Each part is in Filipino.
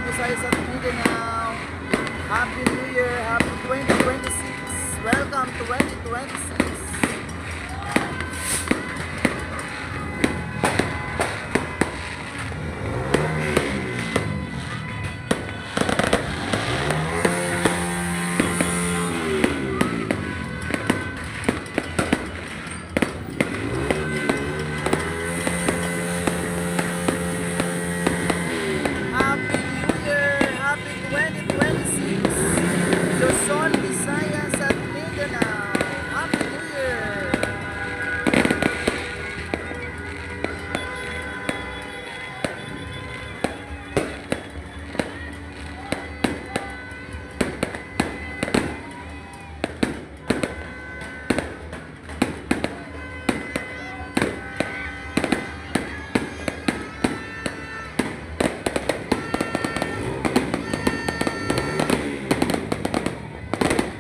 Visayas at Mindanao. Happy New Year, Happy 2026. Welcome to 2026. Happy New Year, Happy 2026. Luzon, Visayas at Mindanao. Happy New Year.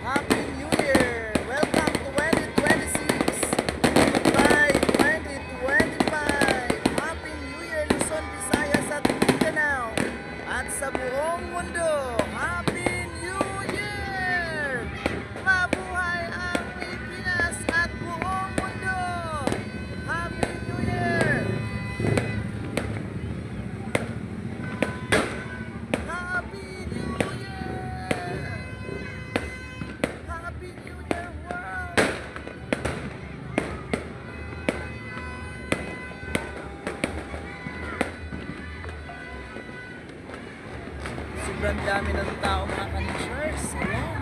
Happy New Year! Welcome to 2026. Goodbye 2025. Happy New Year Luzon, Visayas at Mindanao. At sa buong mundo, Happy New Year! Mabuhay ang Pilipinas at buong mundo. Happy New Year! Happy New Year! Happy New Year world! Sobrang dami ng tao mga kanishers. Ayan.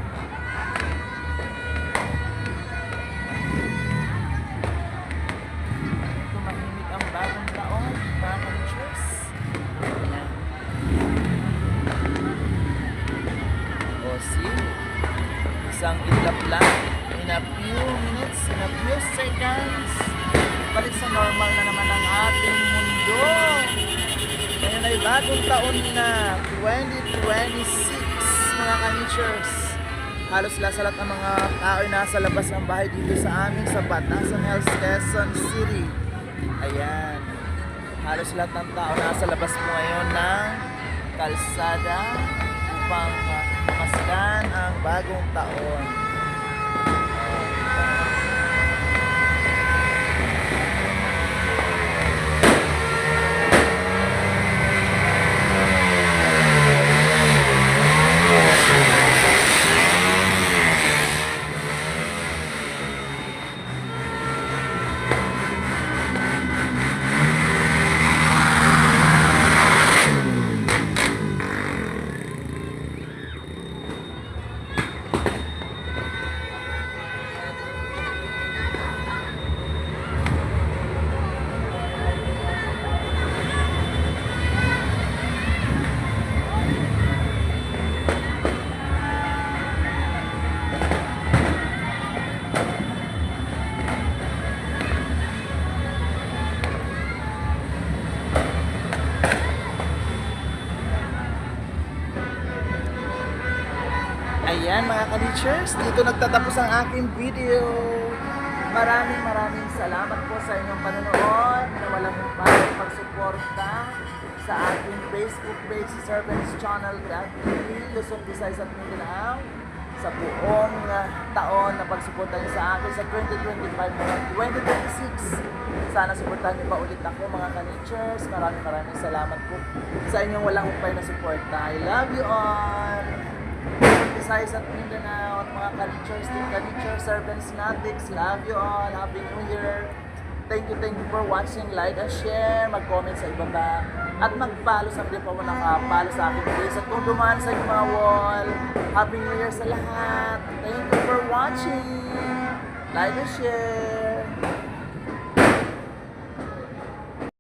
Tumahimik ang bagong taon mga kanishers. Ayan. O see? Isang itlap lang. In a few minutes, in a few seconds, balik sa normal na naman ang ating mundo. Ngayon ay bagong taon na 2026 mga kanishers. Halos lahat ng mga tao ay nasa labas ng bahay dito sa amin sa Batasan Hills, Quezon City. Ayan. Halos lahat ng tao nasa labas po ngayon ng kalsada upang masdan ang bagong taon. Ayan mga ka-teachers, dito nagtatapos ang aking video. Maraming salamat po sa inyong panonood na walang humpay pagsuporta sa aking Facebook page, Servants Channel TV, Luzon, Visayas at Mindanao. Sa buong taon na pagsuporta niyo sa akin sa 2025 hanggang 2026. Sana suportahan niyo pa ulit ako mga ka-teachers. Maraming salamat po sa inyong walang humpay na suporta. I love you all! Visayas at Mindanao at mga ka-teachers, team ka-teachers, servants, natics, love you all, Happy New Year. Thank you for watching, like and share, mag-comment sa ibaba at mag-follow sa hindi pa mo nakapalo sa aking videos at kung dumaan sa inyong mga wall, Happy New Year sa lahat. Thank you for watching, like and share.